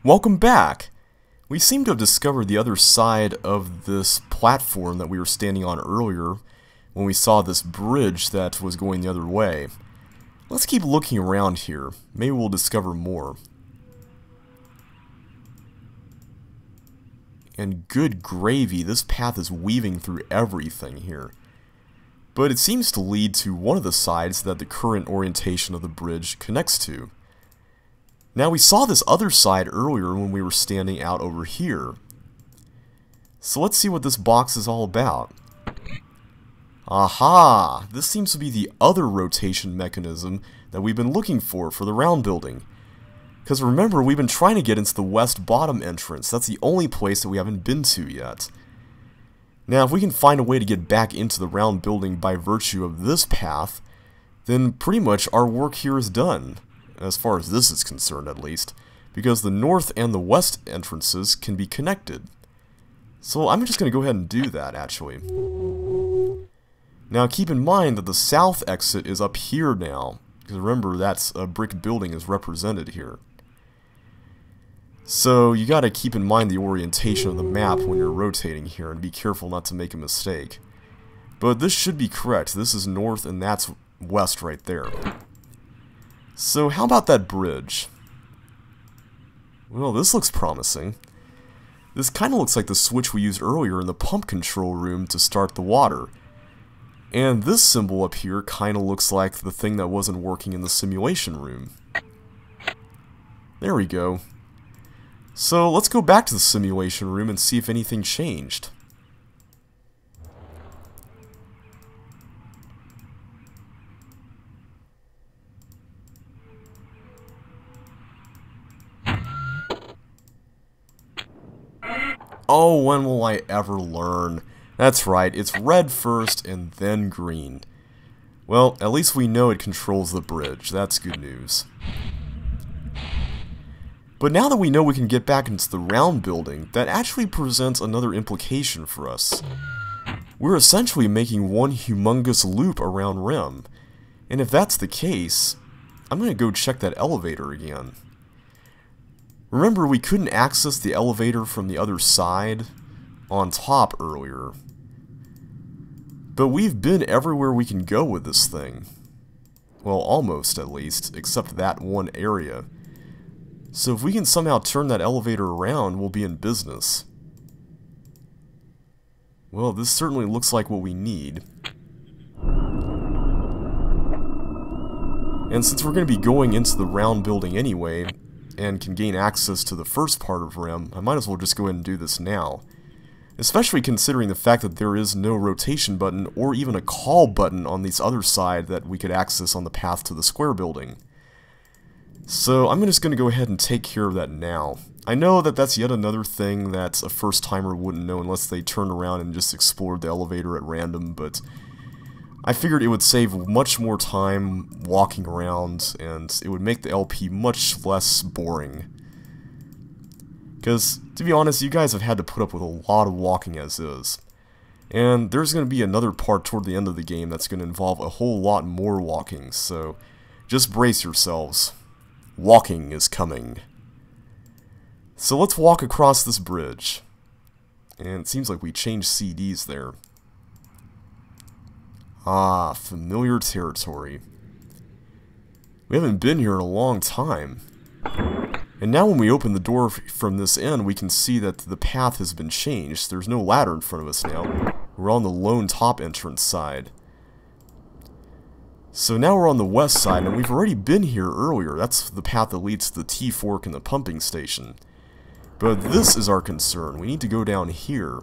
Welcome back! We seem to have discovered the other side of this platform that we were standing on earlier when we saw this bridge that was going the other way. Let's keep looking around here. Maybe we'll discover more. And good gravy, this path is weaving through everything here. But it seems to lead to one of the sides that the current orientation of the bridge connects to. Now, we saw this other side earlier when we were standing out over here. So let's see what this box is all about. Aha! This seems to be the other rotation mechanism that we've been looking for the round building. Because remember, we've been trying to get into the west bottom entrance. That's the only place that we haven't been to yet. Now, if we can find a way to get back into the round building by virtue of this path, then pretty much our work here is done. As far as this is concerned, at least, because the north and the west entrances can be connected. So I'm just going to go ahead and do that, actually. Now keep in mind that the south exit is up here now, because remember, that's a brick building is represented here. So you got to keep in mind the orientation of the map when you're rotating here, and be careful not to make a mistake. But this should be correct. This is north and that's west right there. So how about that bridge? Well, this looks promising. This kind of looks like the switch we used earlier in the pump control room to start the water. And this symbol up here kind of looks like the thing that wasn't working in the simulation room. There we go. So let's go back to the simulation room and see if anything changed. Oh, when will I ever learn? That's right, it's red first and then green. Well, at least we know it controls the bridge. That's good news. But now that we know we can get back into the round building, that actually presents another implication for us. We're essentially making one humongous loop around RHEM. And if that's the case, I'm going to go check that elevator again. Remember, we couldn't access the elevator from the other side on top earlier. But we've been everywhere we can go with this thing. Well, almost at least, except that one area. So if we can somehow turn that elevator around, we'll be in business. Well, this certainly looks like what we need. And since we're going to be going into the round building anyway, and can gain access to the first part of RHEM, I might as well just go ahead and do this now. Especially considering the fact that there is no rotation button or even a call button on this other side that we could access on the path to the square building. So I'm just going to go ahead and take care of that now. I know that that's yet another thing that a first-timer wouldn't know unless they turned around and just explored the elevator at random, but I figured it would save much more time walking around, and it would make the LP much less boring. Because, to be honest, you guys have had to put up with a lot of walking as is. And there's going to be another part toward the end of the game that's going to involve a whole lot more walking, so just brace yourselves. Walking is coming. So let's walk across this bridge. And it seems like we changed CDs there. Ah, familiar territory. We haven't been here in a long time. And now when we open the door from this end, we can see that the path has been changed. There's no ladder in front of us now. We're on the lone top entrance side. So now we're on the west side, and we've already been here earlier. That's the path that leads to the T-fork and the pumping station. But this is our concern. We need to go down here.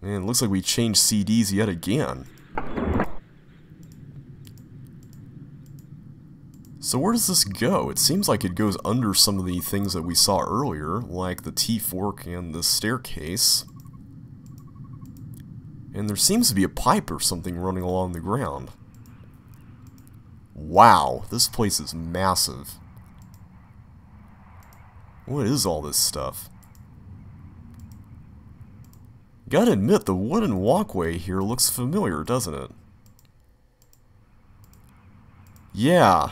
Man, it looks like we changed CDs yet again. So where does this go? It seems like it goes under some of the things that we saw earlier, like the T-fork and the staircase. And there seems to be a pipe or something running along the ground. Wow, this place is massive. What is all this stuff? Gotta admit, the wooden walkway here looks familiar, doesn't it? Yeah,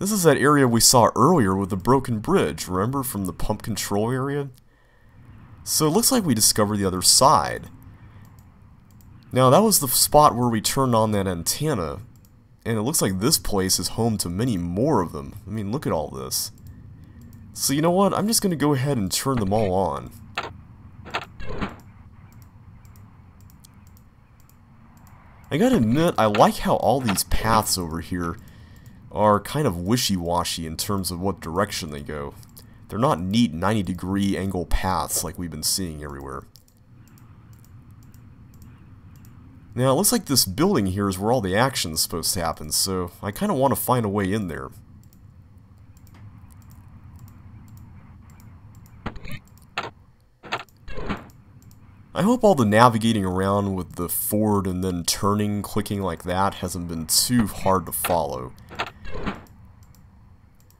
This is that area we saw earlier with the broken bridge, remember, from the pump control area? So it looks like we discovered the other side. Now that was the spot where we turned on that antenna, and it looks like this place is home to many more of them. I mean, look at all this. So you know what, I'm just going to go ahead and turn them all on. I gotta admit, I like how all these paths over here are kind of wishy-washy in terms of what direction they go. They're not neat 90-degree angle paths like we've been seeing everywhere. Now, it looks like this building here is where all the action is supposed to happen, so I kind of want to find a way in there. I hope all the navigating around with the forward and then turning, clicking like that hasn't been too hard to follow.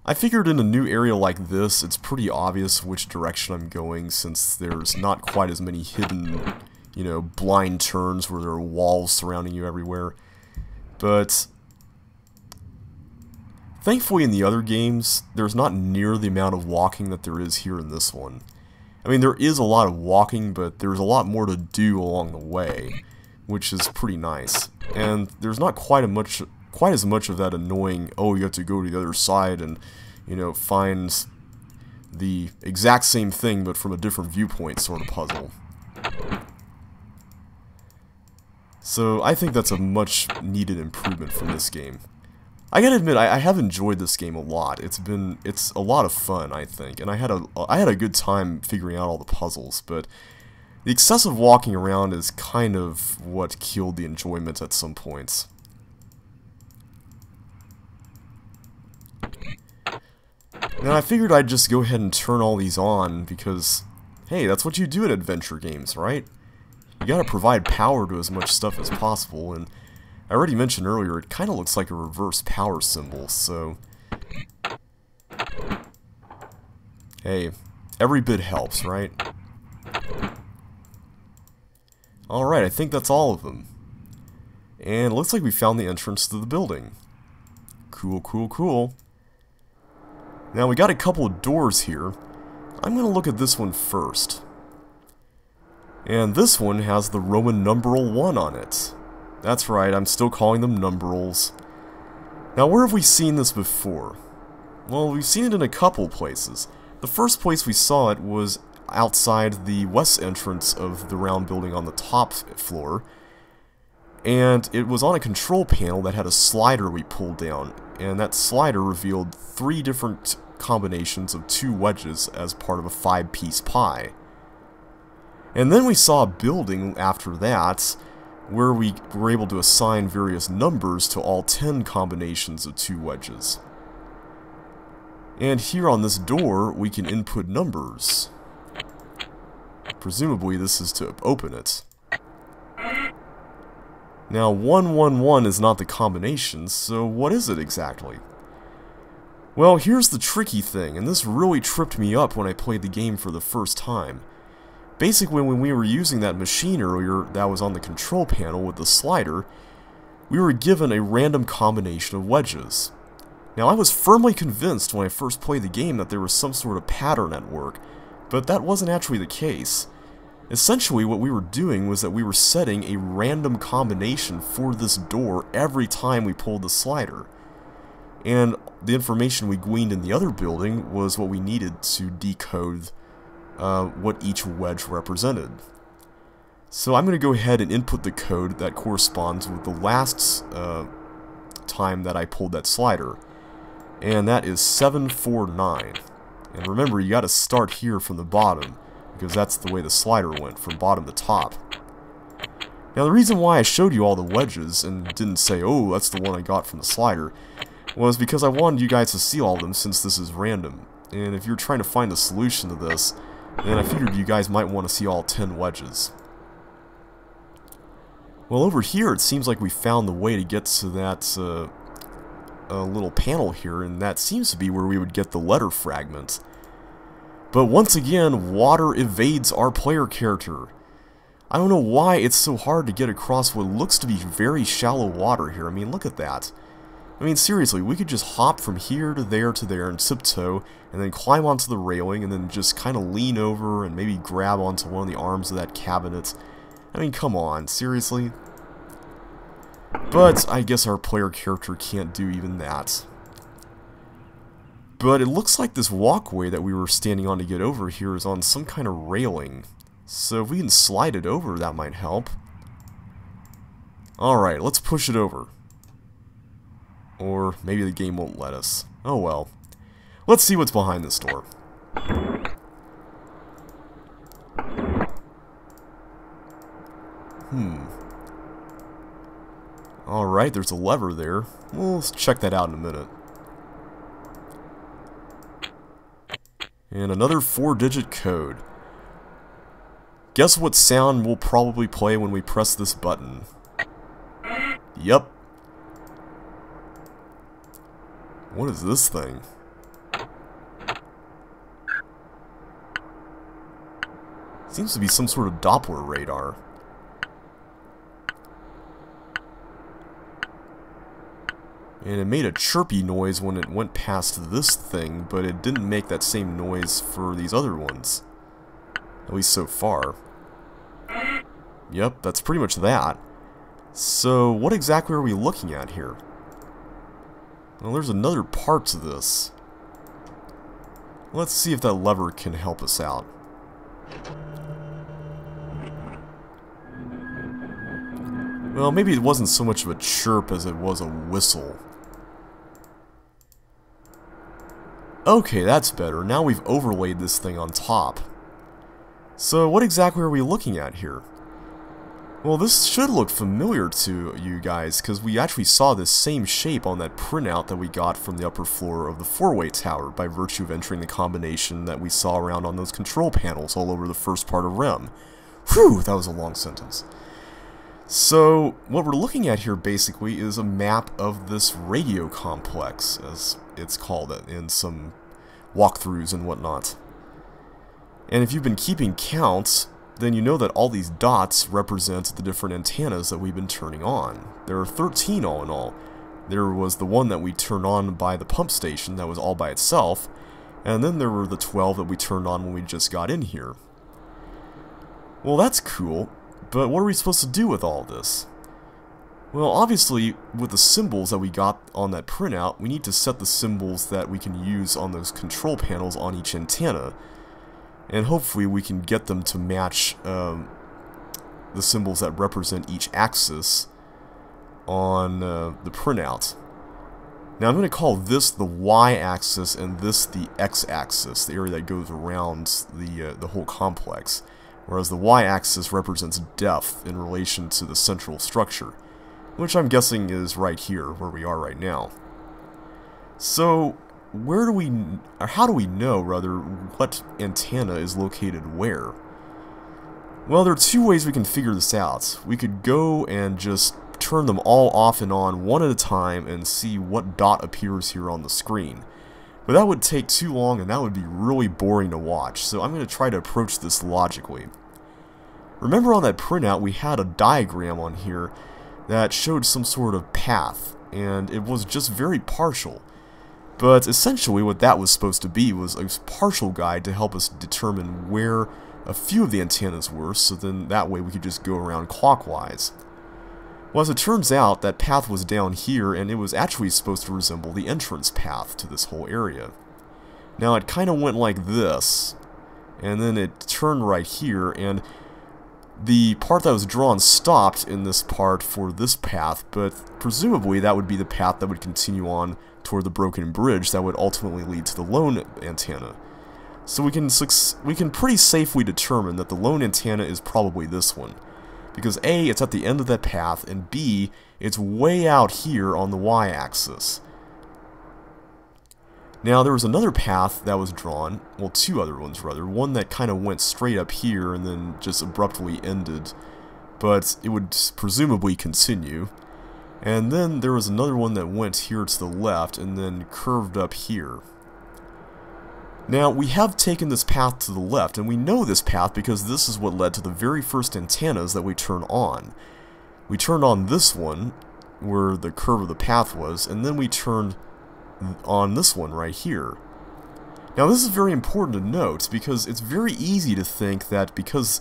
I figured in a new area like this, it's pretty obvious which direction I'm going since there's not quite as many hidden, you know, blind turns where there are walls surrounding you everywhere. But thankfully in the other games, there's not near the amount of walking that there is here in this one. I mean, there is a lot of walking, but there's a lot more to do along the way, which is pretty nice. And there's not quite as much of that annoying, oh, you have to go to the other side and, you know, find the exact same thing but from a different viewpoint sort of puzzle. So I think that's a much needed improvement from this game. I gotta admit, I have enjoyed this game a lot. It's a lot of fun, I think, and I had a good time figuring out all the puzzles, but the excessive walking around is kind of what killed the enjoyment at some points. Now I figured I'd just go ahead and turn all these on because, hey, that's what you do in adventure games, right? You gotta provide power to as much stuff as possible, and I already mentioned earlier, it kind of looks like a reverse power symbol, so hey, every bit helps, right? Alright, I think that's all of them. And it looks like we found the entrance to the building. Cool, cool, cool. Now we got a couple of doors here. I'm going to look at this one first. And this one has the Roman numeral 1 on it. That's right, I'm still calling them numerals. Now, where have we seen this before? Well, we've seen it in a couple places. The first place we saw it was outside the west entrance of the round building on the top floor. And it was on a control panel that had a slider we pulled down. And that slider revealed 3 different combinations of 2 wedges as part of a 5-piece pie. And then we saw a building after that, where we were able to assign various numbers to all 10 combinations of 2 wedges. And here on this door, we can input numbers. Presumably this is to open it. Now 111 is not the combination, so what is it exactly? Well, here's the tricky thing, and this really tripped me up when I played the game for the first time. Basically, when we were using that machine earlier that was on the control panel with the slider, we were given a random combination of wedges. Now, I was firmly convinced when I first played the game that there was some sort of pattern at work, but that wasn't actually the case. Essentially, what we were doing was that we were setting a random combination for this door every time we pulled the slider. And the information we gleaned in the other building was what we needed to decode what each wedge represented. So I'm going to go ahead and input the code that corresponds with the last time that I pulled that slider, and that is 749. And remember, you got to start here from the bottom, because that's the way the slider went, from bottom to top. Now the reason why I showed you all the wedges and didn't say, oh, that's the one I got from the slider, was because I wanted you guys to see all of them since this is random. And if you're trying to find a solution to this, then I figured you guys might want to see all 10 wedges. Well, over here it seems like we found the way to get to that little panel here, and that seems to be where we would get the letter fragment. But once again, water evades our player character. I don't know why it's so hard to get across what looks to be very shallow water here. I mean, look at that. I mean, seriously, we could just hop from here to there and tiptoe, and then climb onto the railing, and then just kind of lean over and maybe grab onto one of the arms of that cabinet. I mean, come on, seriously? But I guess our player character can't do even that. But it looks like this walkway that we were standing on to get over here is on some kind of railing. So if we can slide it over, that might help. Alright, let's push it over. Or maybe the game won't let us. Oh well. Let's see what's behind this door. Alright, there's a lever there. Well, let's check that out in a minute. And another 4-digit code. Guess what sound we'll probably play when we press this button? Yep. What is this thing? Seems to be some sort of Doppler radar. And it made a chirpy noise when it went past this thing, but it didn't make that same noise for these other ones. At least so far. Yep, that's pretty much that. So, what exactly are we looking at here? Well, there's another part to this. Let's see if that lever can help us out. Well, maybe it wasn't so much of a chirp as it was a whistle. Okay, that's better. Now we've overlaid this thing on top. So what exactly are we looking at here? Well, this should look familiar to you guys, because we actually saw this same shape on that printout that we got from the upper floor of the 4-way tower by virtue of entering the combination that we saw around on those control panels all over the first part of RHEM. Whew, that was a long sentence. So, what we're looking at here basically is a map of this radio complex, as it's called in some walkthroughs and whatnot. And if you've been keeping counts, then you know that all these dots represent the different antennas that we've been turning on. There are 13 all in all. There was the one that we turned on by the pump station that was all by itself, and then there were the 12 that we turned on when we just got in here. Well, that's cool. But what are we supposed to do with all this? Well, obviously, with the symbols that we got on that printout, we need to set the symbols that we can use on those control panels on each antenna. And hopefully we can get them to match the symbols that represent each axis on the printout. Now I'm going to call this the y-axis and this the x-axis, the area that goes around the whole complex. Whereas the y-axis represents depth in relation to the central structure, which I'm guessing is right here, where we are right now. So, how do we know, rather, what antenna is located where? Well, there are two ways we can figure this out. We could go and just turn them all off and on one at a time and see what dot appears here on the screen. But that would take too long and that would be really boring to watch, so I'm going to try to approach this logically. Remember on that printout we had a diagram on here that showed some sort of path, and it was just very partial. But essentially what that was supposed to be was a partial guide to help us determine where a few of the antennas were, so then that way we could just go around clockwise. Well, as it turns out, that path was down here, and it was actually supposed to resemble the entrance path to this whole area. Now, it kind of went like this, and then it turned right here, and the part that was drawn stopped in this part for this path, but presumably that would be the path that would continue on toward the broken bridge that would ultimately lead to the lone antenna. So we can pretty safely determine that the lone antenna is probably this one. Because A, it's at the end of that path, and B, it's way out here on the y-axis. Now, there was another path that was drawn, well, two other ones rather, one that kind of went straight up here and then just abruptly ended, but it would presumably continue. And then there was another one that went here to the left and then curved up here. Now, we have taken this path to the left, and we know this path because this is what led to the very first antennas that we turn on. We turned on this one, where the curve of the path was, and then we turned on this one right here. Now this is very important to note, because it's very easy to think that because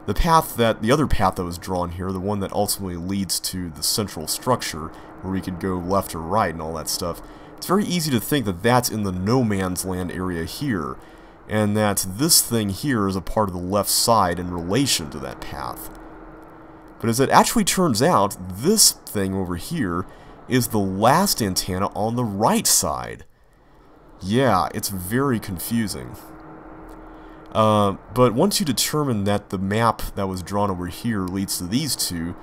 the other path that was drawn here, the one that ultimately leads to the central structure, where we could go left or right and all that stuff, it's very easy to think that that's in the no man's land area here, and that this thing here is a part of the left side in relation to that path. But as it actually turns out, this thing over here is the last antenna on the right side. Yeah, it's very confusing. But once you determine that the map that was drawn over here leads to these two,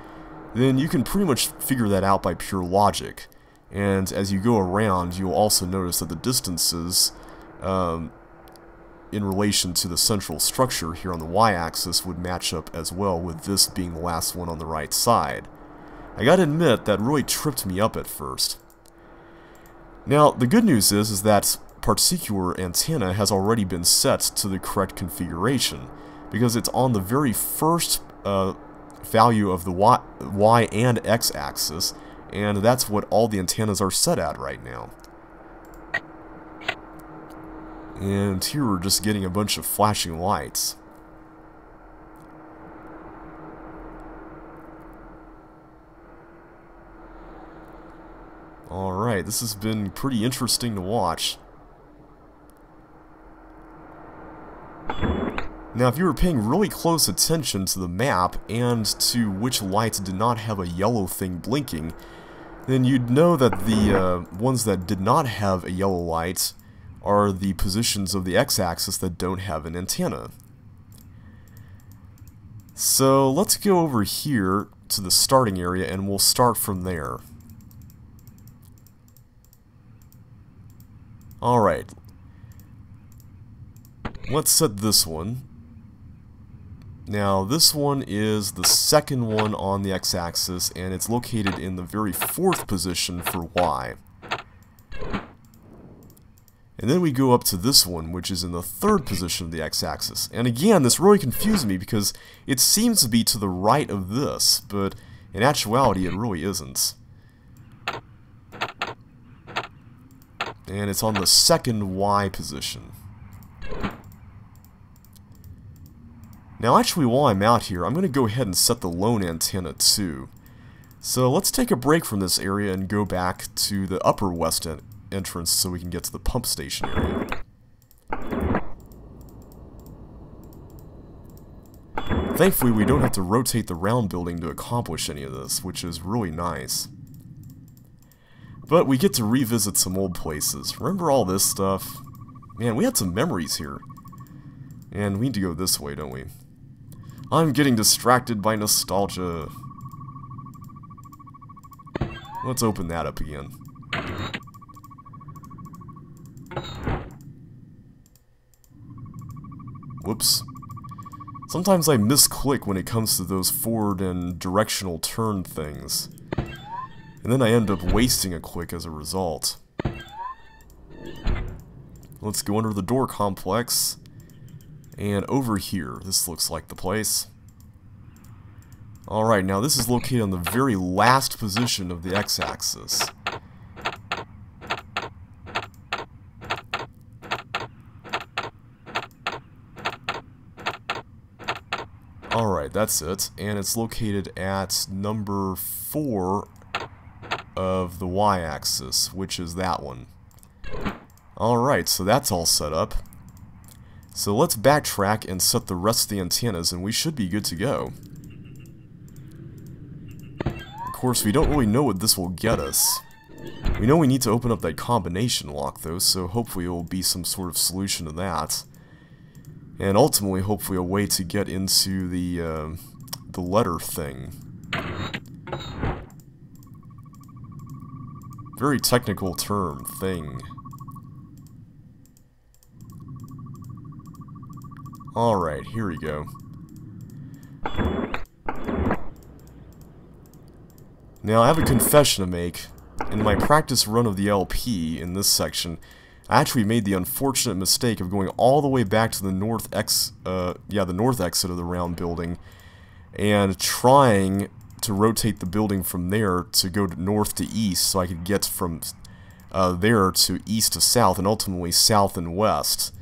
then you can pretty much figure that out by pure logic. And as you go around, you'll also notice that the distances in relation to the central structure here on the y-axis would match up as well, with this being the last one on the right side. I gotta admit, that really tripped me up at first. Now, the good news is that particular antenna has already been set to the correct configuration, because it's on the very first value of the y and x axis, and that's what all the antennas are set at right now. And here we're just getting a bunch of flashing lights. Alright, this has been pretty interesting to watch. Now, if you were paying really close attention to the map and to which lights did not have a yellow thing blinking, then you'd know that the ones that did not have a yellow light are the positions of the x-axis that don't have an antenna. So let's go over here to the starting area and we'll start from there. Alright. Let's set this one. Now, this one is the second one on the x-axis, and it's located in the very fourth position for y. And then we go up to this one, which is in the third position of the x-axis. And again, this really confused me because it seems to be to the right of this, but in actuality it really isn't. And it's on the second y position. Now actually, while I'm out here, I'm going to go ahead and set the lone antenna too. So let's take a break from this area and go back to the upper west entrance so we can get to the pump station area. Thankfully, we don't have to rotate the round building to accomplish any of this, which is really nice. But we get to revisit some old places. Remember all this stuff? Man, we had some memories here. And we need to go this way, don't we? I'm getting distracted by nostalgia. Let's open that up again. Whoops. Sometimes I misclick when it comes to those forward and directional turn things. And then I end up wasting a click as a result. Let's go under the door complex. And over here, this looks like the place. Alright, now this is located on the very last position of the x-axis. Alright, that's it. And it's located at number 4 of the y-axis, which is that one. Alright, so that's all set up. So let's backtrack and set the rest of the antennas, and we should be good to go. Of course, we don't really know what this will get us. We know we need to open up that combination lock, though, so hopefully it will be some sort of solution to that. And ultimately, hopefully, a way to get into the letter thing. Very technical term, thing. Alright, here we go. Now, I have a confession to make. In my practice run of the LP, in this section, I actually made the unfortunate mistake of going all the way back to the north exit of the round building, and trying to rotate the building from there to go to north to east, so I could get from there to east to south, and ultimately south and west.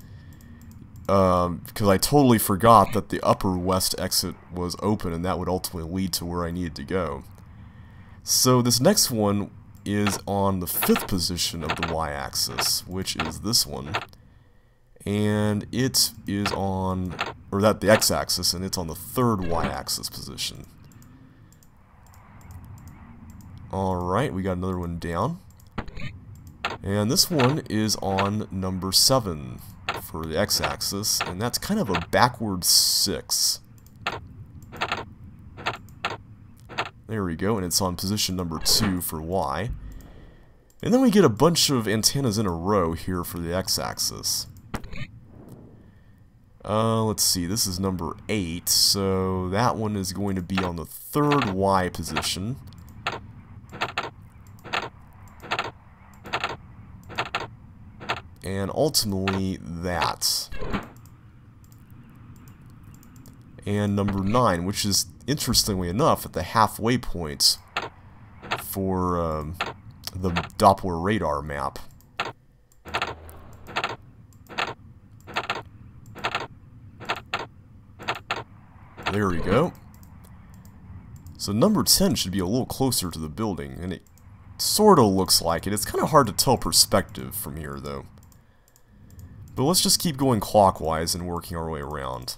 Because I totally forgot that the upper west exit was open, and that would ultimately lead to where I needed to go. So this next one is on the 5th position of the y-axis, which is this one. And it is on, or that the x-axis, and it's on the 3rd y-axis position. Alright, we got another one down. And this one is on number 7 for the x-axis, and that's kind of a backwards 6. There we go, and it's on position number 2 for y. And then we get a bunch of antennas in a row here for the x-axis. Let's see, this is number 8, so that one is going to be on the 3rd y position. And ultimately, that. And number 9, which is, interestingly enough, at the halfway point for the Doppler radar map. There we go. So number 10 should be a little closer to the building, and it sort of looks like it. It's kind of hard to tell perspective from here, though. But let's just keep going clockwise and working our way around.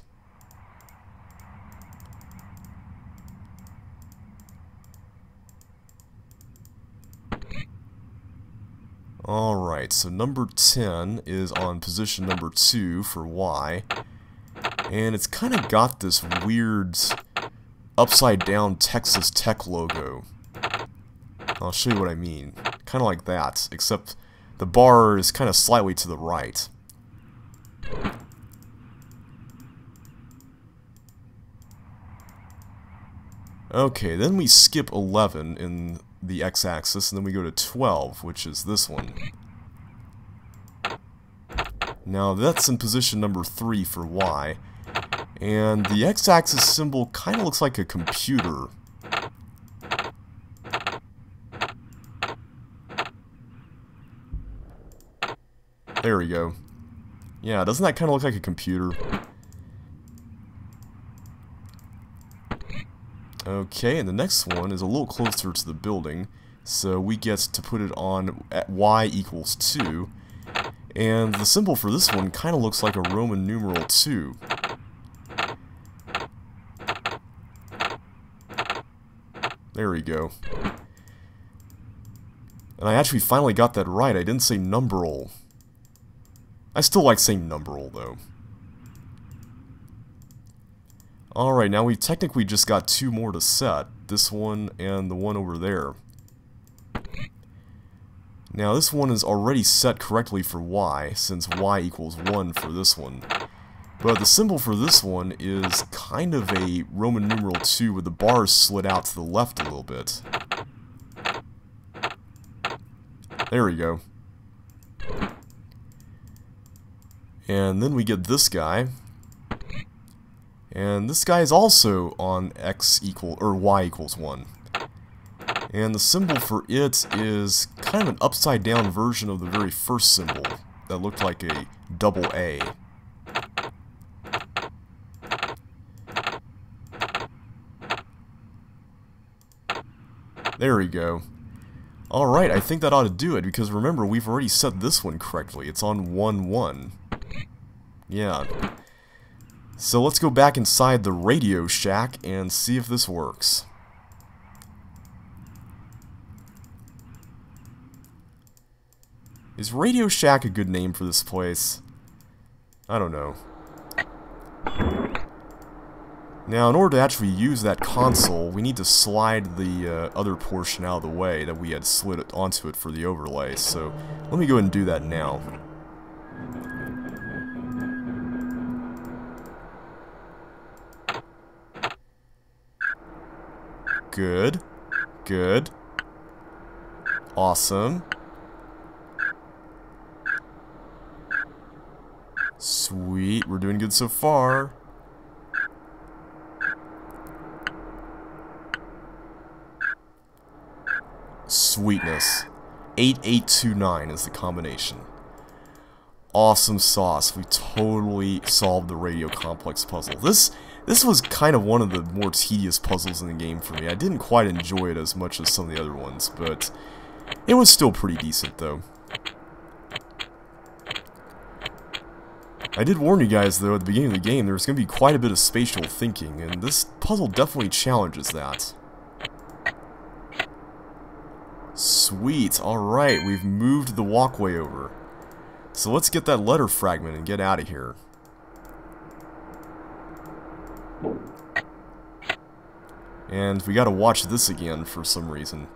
Alright, so number 10 is on position number 2 for Y. And it's kind of got this weird upside down Texas Tech logo. I'll show you what I mean. Kind of like that, except the bar is kind of slightly to the right. Okay, then we skip 11 in the x-axis, and then we go to 12, which is this one. Now that's in position number 3 for Y, and the x-axis symbol kind of looks like a computer. There we go. Yeah, doesn't that kind of look like a computer? Okay, and the next one is a little closer to the building, so we get to put it on at y equals 2, and the symbol for this one kind of looks like a Roman numeral 2. There we go. And I actually finally got that right. I didn't say numeral. I still like saying numeral, though. Alright, now we technically just got 2 more to set. This one and the one over there. Now this one is already set correctly for Y, since Y equals 1 for this one. But the symbol for this one is kind of a Roman numeral 2 with the bars slid out to the left a little bit. There we go. And then we get this guy. And this guy is also on y equals 1. And the symbol for it is kind of an upside down version of the very first symbol that looked like a double A. There we go. Alright, I think that ought to do it, because remember, we've already set this one correctly. It's on 1, 1. Yeah. So let's go back inside the Radio Shack and see if this works. Is Radio Shack a good name for this place? I don't know. Now, in order to actually use that console, we need to slide the other portion out of the way that we had slid it onto it for the overlay. So let me go ahead and do that now. Good. Good. Awesome. Sweet. We're doing good so far. Sweetness. 8829 is the combination. Awesome sauce. We totally solved the radio complex puzzle. This was kind of one of the more tedious puzzles in the game for me. I didn't quite enjoy it as much as some of the other ones, but it was still pretty decent though. I did warn you guys though at the beginning of the game there was going to be quite a bit of spatial thinking, and this puzzle definitely challenges that. Sweet, alright, we've moved the walkway over. So let's get that letter fragment and get out of here. And we gotta watch this again for some reason.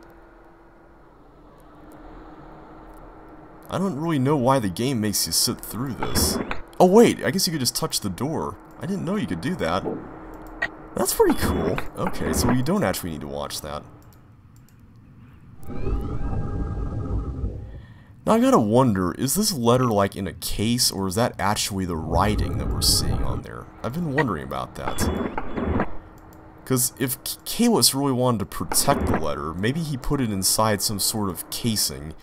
I don't really know why the game makes you sit through this. Oh wait, I guess you could just touch the door. I didn't know you could do that. That's pretty cool. Okay, so you don't actually need to watch that. Now I gotta wonder, is this letter like in a case, or is that actually the writing that we're seeing on there? I've been wondering about that. Because if Kalis really wanted to protect the letter, maybe he put it inside some sort of casing,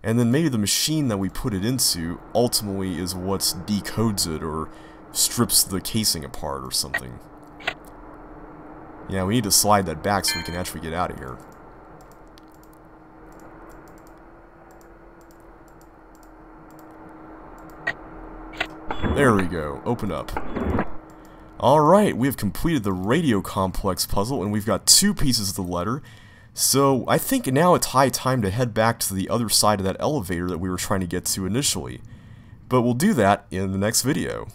and then maybe the machine that we put it into ultimately is what decodes it or strips the casing apart or something. Yeah, we need to slide that back so we can actually get out of here. There we go. Open up. Alright, we have completed the radio complex puzzle, and we've got 2 pieces of the letter. So, I think now it's high time to head back to the other side of that elevator that we were trying to get to initially. But we'll do that in the next video.